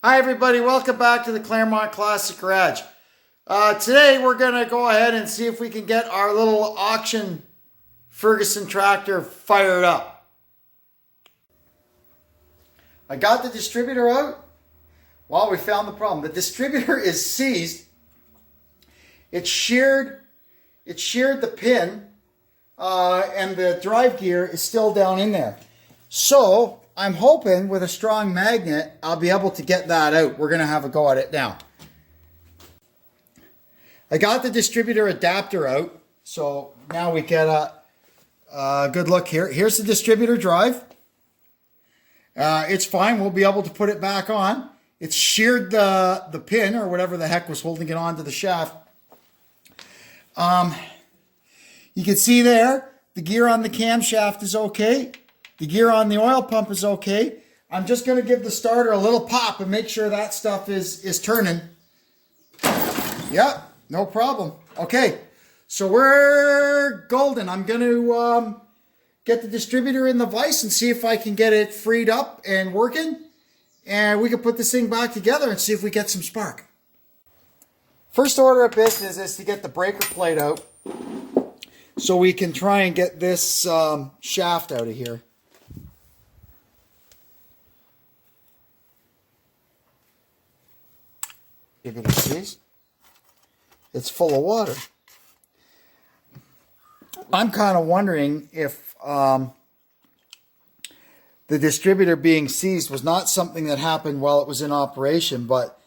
Hi everybody, welcome back to the Claremont Classic Garage. Today we're going to go ahead and see if we can get our little auction Ferguson tractor fired up. I got the distributor out. Well, we found the problem. The distributor is seized. It sheared the pin and the drive gear is still down in there. So I'm hoping with a strong magnet, I'll be able to get that out. We're going to have a go at it now. I got the distributor adapter out. So now we get a good look here. Here's the distributor drive. It's fine. We'll be able to put it back on. It's sheared the pin or whatever the heck was holding it onto the shaft. You can see there, the gear on the camshaft is okay. The gear on the oil pump is okay. I'm just going to give the starter a little pop and make sure that stuff is turning. Yep, no problem. Okay, so we're golden. I'm going to get the distributor in the vise and see if I can get it freed up and working. And we can put this thing back together and see if we get some spark. First order of business is to get the breaker plate out so we can try and get this shaft out of here. You can see it's full of water. I'm kind of wondering if the distributor being seized was not something that happened while it was in operation, but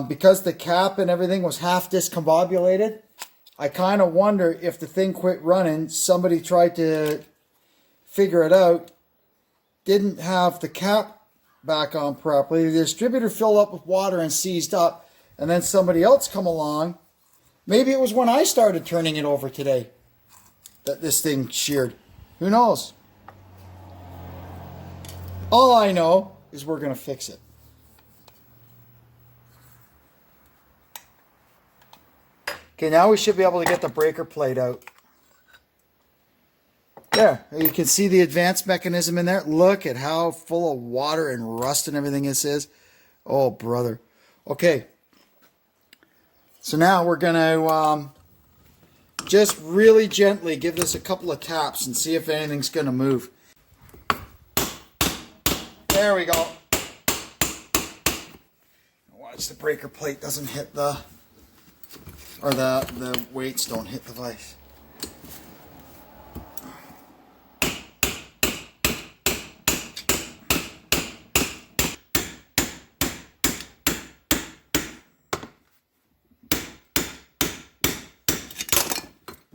because the cap and everything was half discombobulated, I kind of wonder if the thing quit running, somebody tried to figure it out, didn't have the cap back on properly, the distributor filled up with water and seized up, and then somebody else come along. Maybe it was when I started turning it over today that this thing sheared. Who knows? All I know is we're going to fix it. Okay, now we should be able to get the breaker plate out. There, you can see the advanced mechanism in there. Look at how full of water and rust and everything this is. Oh, brother. Okay. So now we're going to just really gently give this a couple of taps and see if anything's going to move. There we go. Watch the breaker plate doesn't hit the, or the weights don't hit the vise.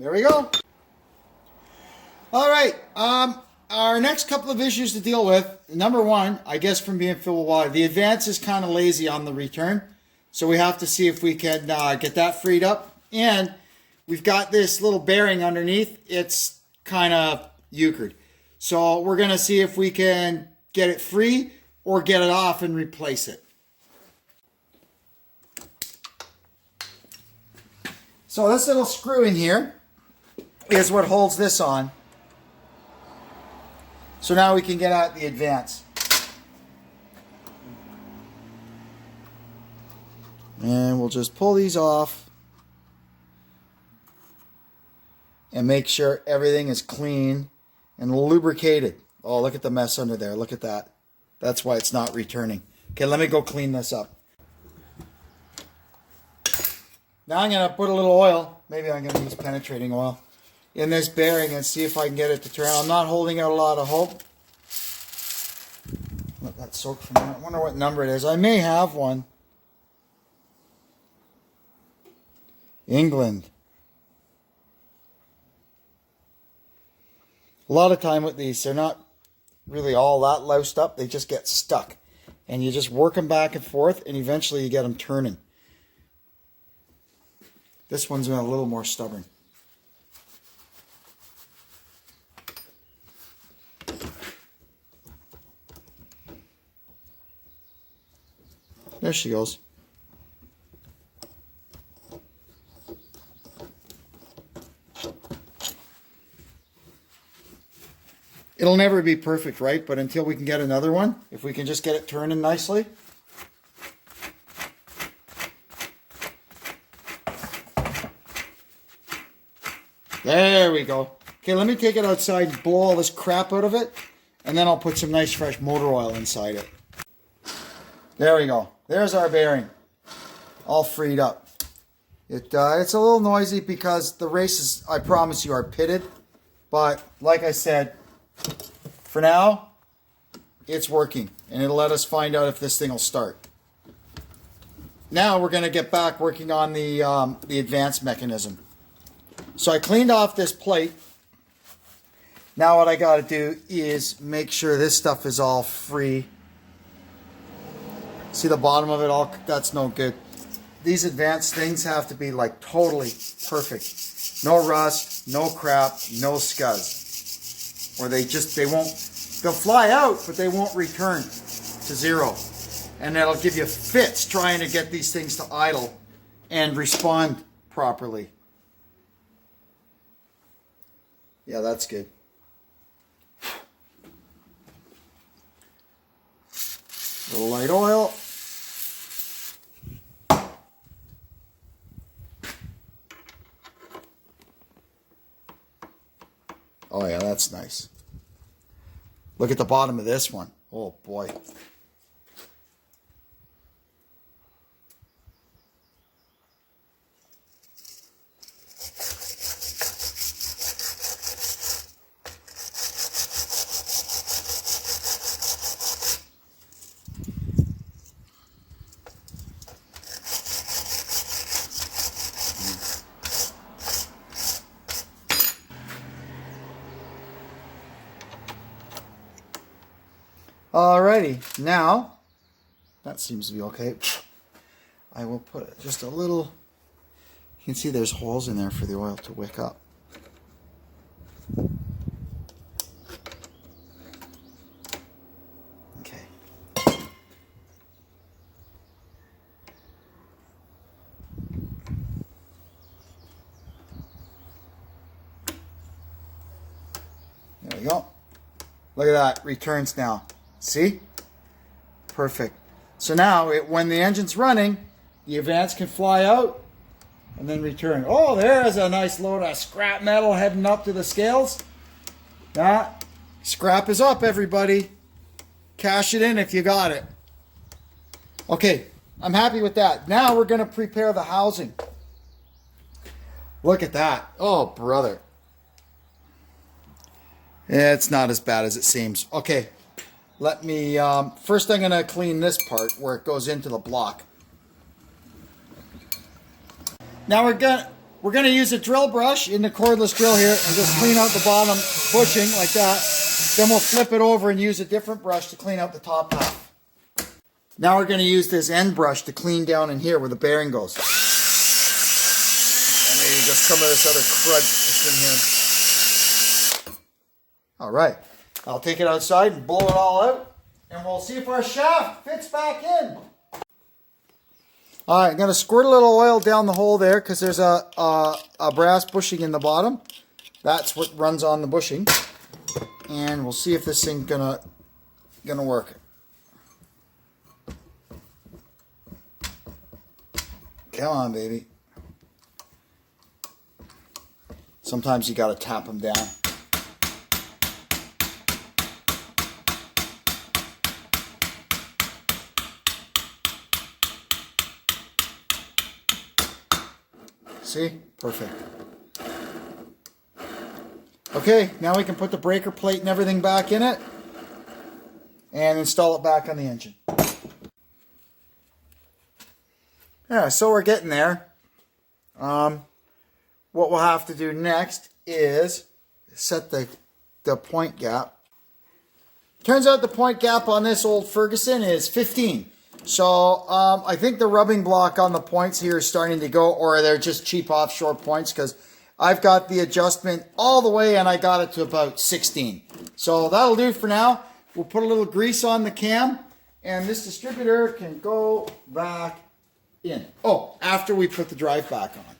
There we go. All right. Our next couple of issues to deal with. Number one, I guess from being filled with water, the advance is kind of lazy on the return. So we have to see if we can get that freed up. And we've got this little bearing underneath. It's kind of euchred. So we're going to see if we can get it free or get it off and replace it. So this little screw in here is what holds this on. So now we can get at the advance. And we'll just pull these off and make sure everything is clean and lubricated. Oh, look at the mess under there. Look at that. That's why it's not returning. Okay, let me go clean this up. Now I'm going to put a little oil. Maybe I'm going to use penetrating oil in this bearing and see if I can get it to turn. I'm not holding out a lot of hope. Let that soak for a minute. I wonder what number it is. I may have one. England. A lot of time with these, they're not really all that loused up. They just get stuck. And you just work them back and forth and eventually you get them turning. This one's been a little more stubborn. There she goes. It'll never be perfect, right? But until we can get another one, if we can just get it turning nicely, There we go. Okay, let me take it outside and blow all this crap out of it, and then I'll put some nice fresh motor oil inside it. There we go. There's our bearing, all freed up. It's a little noisy because the races, I promise you, are pitted. But like I said, for now, it's working. And it'll let us find out if this thing will start. Now we're going to get back working on the advanced mechanism. So I cleaned off this plate. Now what I got to do is make sure this stuff is all free. See the bottom of it all? That's no good. These advanced things have to be like totally perfect. No rust, no crap, no scuzz. Or they'll fly out, but they won't return to zero. And that'll give you fits trying to get these things to idle and respond properly. Yeah, that's good. A little light oil. Oh yeah, that's nice. Look at the bottom of this one. Oh boy. Alrighty, now that seems to be okay. I will put it just a little. You can see there's holes in there for the oil to wick up. Okay. There we go. Look at that, returns now. See? Perfect. So now, when the engine's running, the advance can fly out and then return. Oh, there's a nice load of scrap metal heading up to the scales. That scrap is up, everybody. Cash it in if you got it. Okay, I'm happy with that. Now we're going to prepare the housing. Look at that. Oh, brother. It's not as bad as it seems. Okay. Let me, first I'm going to clean this part where it goes into the block. Now we're going to use a drill brush in the cordless drill here and just clean out the bottom bushing like that. Then we'll flip it over and use a different brush to clean out the top half. Now we're going to use this end brush to clean down in here where the bearing goes. And maybe just some of this other crud that's in here. All right. I'll take it outside and blow it all out, and we'll see if our shaft fits back in. All right, I'm going to squirt a little oil down the hole there because there's a brass bushing in the bottom. That's what runs on the bushing, and we'll see if this thing's gonna work. Come on, baby. Sometimes you got to tap them down. See? Perfect. Okay, now we can put the breaker plate and everything back in it and install it back on the engine. Yeah, so we're getting there. What we'll have to do next is set the point gap. Turns out the point gap on this old Ferguson is 15. So I think the rubbing block on the points here is starting to go, or they're just cheap offshore points, because I've got the adjustment all the way and I got it to about 16. So that'll do for now. We'll put a little grease on the cam and this distributor can go back in. Oh, after we put the drive back on.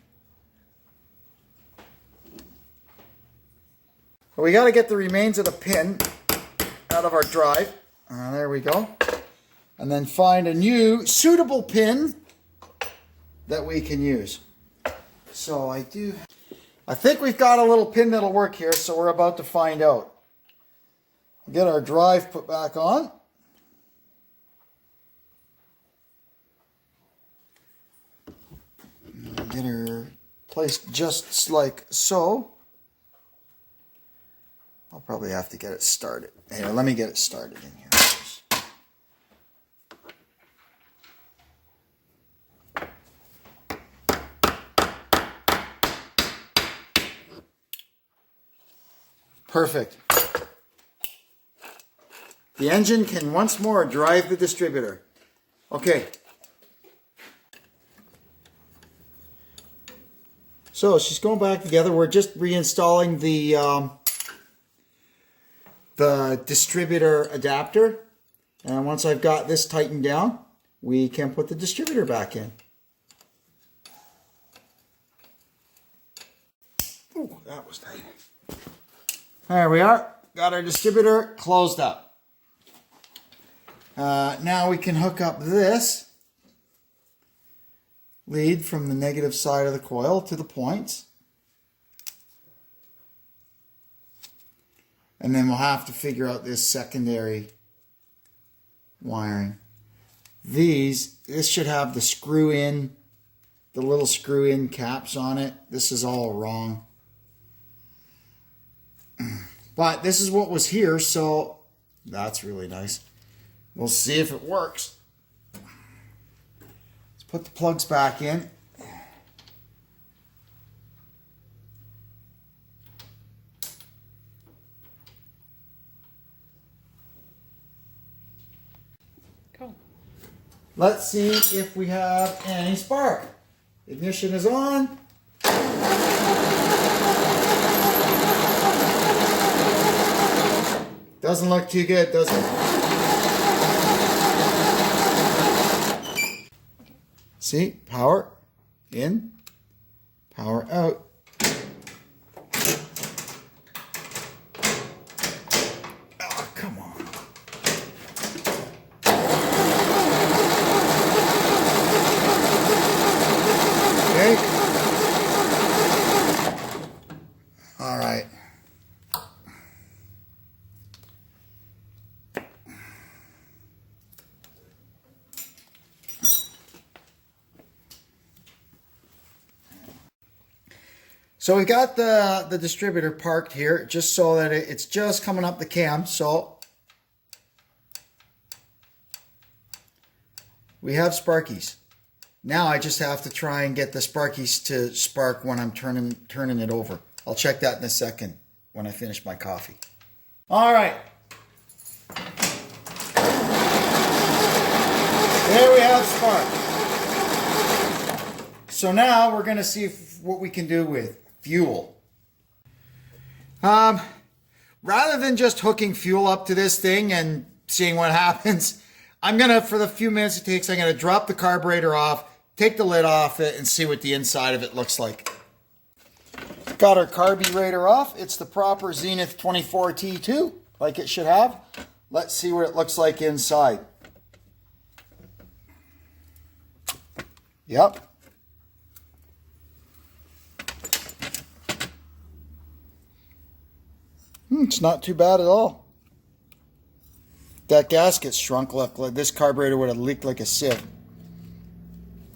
But we got to get the remains of the pin out of our drive. There we go. And then find a new suitable pin that we can use. So I do. I think we've got a little pin that'll work here, so we're about to find out. Get our drive put back on. Get her placed just like so. I'll probably have to get it started. Here, let me get it started in here first. Perfect. The engine can once more drive the distributor. Okay. So she's going back together. We're just reinstalling the distributor adapter. And once I've got this tightened down, we can put the distributor back in. Ooh, that was tight. There we are. Got our distributor closed up. Now we can hook up this lead from the negative side of the coil to the points. And then we'll have to figure out this secondary wiring. This should have the screw in, the little screw in caps on it. This is all wrong. But this is what was here, so that's really nice. We'll see if it works. Let's put the plugs back in. Cool. Let's see if we have any spark. Ignition is on. Doesn't look too good, does it? See, power in, power out. Oh, come on. Okay. All right. So we got the distributor parked here just so that it's just coming up the cam. So we have sparkies. Now I just have to try and get the sparkies to spark when I'm turning it over. I'll check that in a second when I finish my coffee. All right. There we have spark. So now we're going to see what we can do with fuel. Rather than just hooking fuel up to this thing and seeing what happens, I'm going to, for the few minutes it takes, I'm going to drop the carburetor off, take the lid off it, and see what the inside of it looks like. Got our carburetor off. It's the proper Zenith 24T2, like it should have. Let's see what it looks like inside. Yep. It's not too bad at all. That gasket shrunk. Look, like this carburetor would have leaked like a sieve.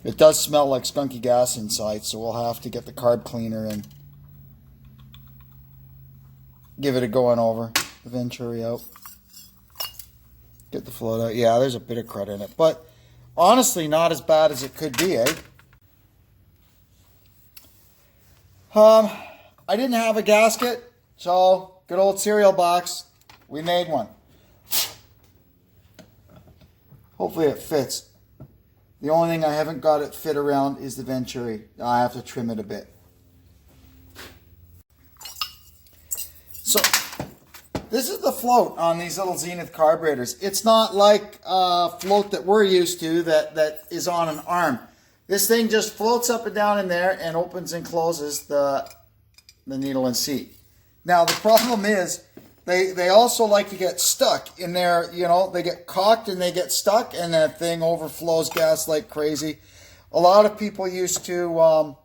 It does smell like skunky gas inside, so we'll have to get the carb cleaner and give it a going over. The venturi out. Get the float out. Yeah, there's a bit of crud in it, but honestly, not as bad as it could be, eh? I didn't have a gasket, so good old cereal box. We made one. Hopefully it fits. The only thing I haven't got it fit around is the venturi. I have to trim it a bit. So this is the float on these little Zenith carburetors. It's not like a float that we're used to that is on an arm. This thing just floats up and down in there and opens and closes the needle and seat. Now the problem is they also like to get stuck in there. You know, they get cocked and they get stuck, and that thing overflows gas like crazy. A lot of people used to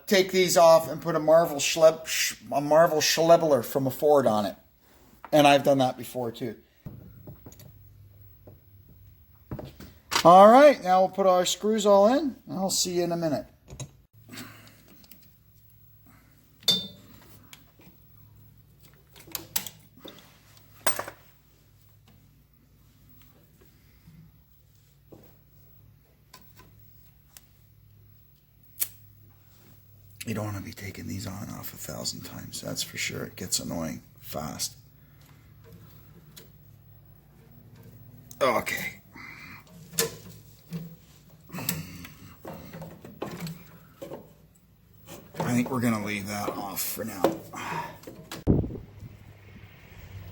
take these off and put a Marvel Schlebeler from a Ford on it. And I've done that before too. All right, now we'll put our screws all in, and I'll see you in a minute. You don't want to be taking these on and off 1,000 times, that's for sure. It gets annoying fast. Okay. I think we're going to leave that off for now.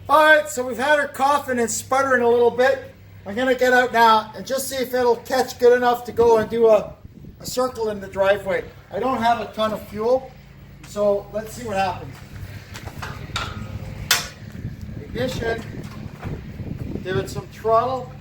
Alright, so we've had her coughing and sputtering a little bit. I'm going to get out now and just see if it'll catch good enough to go and do a circle in the driveway. I don't have a ton of fuel, so let's see what happens. Ignition. Give it some throttle.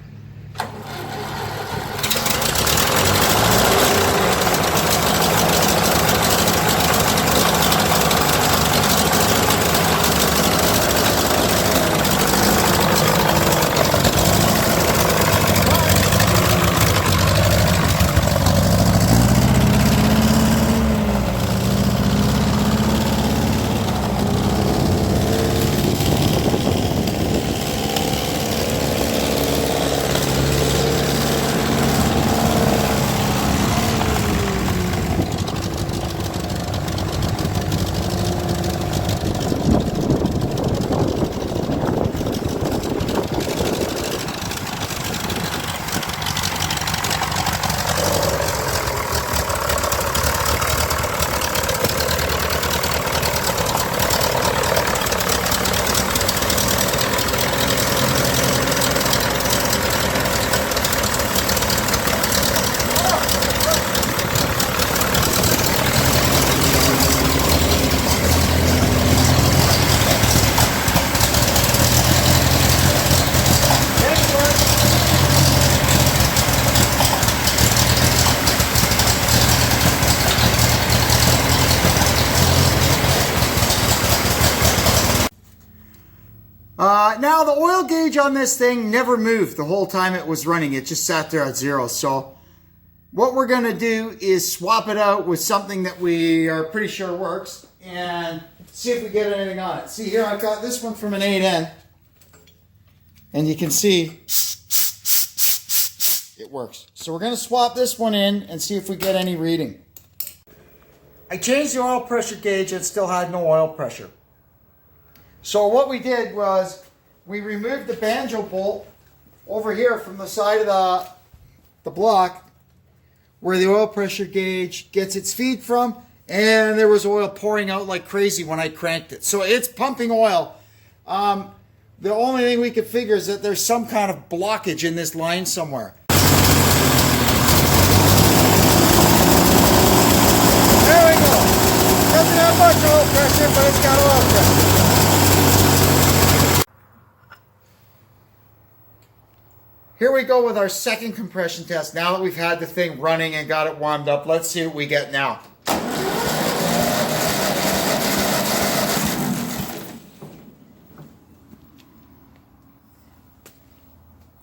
Now the oil gauge on this thing never moved the whole time it was running. It just sat there at 0. So what we're going to do is swap it out with something that we are pretty sure works and see if we get anything on it. See here, I've got this one from an 8N. And you can see it works. So we're going to swap this one in and see if we get any reading. I changed the oil pressure gauge and still had no oil pressure. So what we did was we removed the banjo bolt over here from the side of the block where the oil pressure gauge gets its feed from, and there was oil pouring out like crazy when I cranked it. So it's pumping oil. The only thing we could figure is that there's some kind of blockage in this line somewhere. There we go. Doesn't have much oil pressure, but it's got oil pressure. Here we go with our second compression test. Now that we've had the thing running and got it warmed up, let's see what we get now.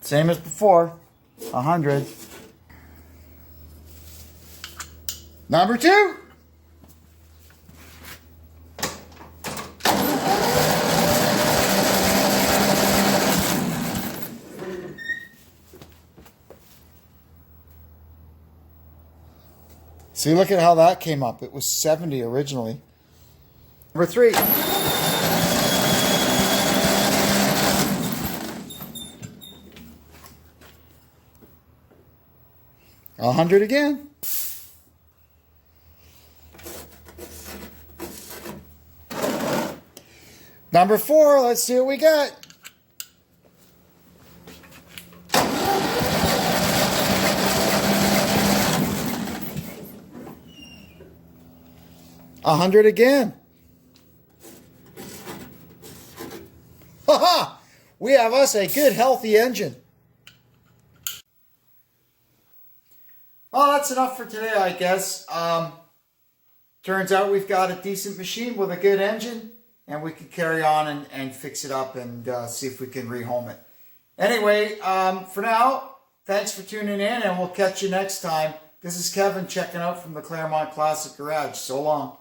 Same as before, 100. Number 2. See, look at how that came up. It was 70 originally. Number 3. $100 again. Number 4, let's see what we got. $100 again. Ha-ha! We have us a good, healthy engine. Well, that's enough for today, I guess. turns out we've got a decent machine with a good engine, and we can carry on and fix it up and see if we can rehome it. Anyway, for now, thanks for tuning in, and we'll catch you next time. This is Kevin checking out from the Claremont Classic Garage. So long.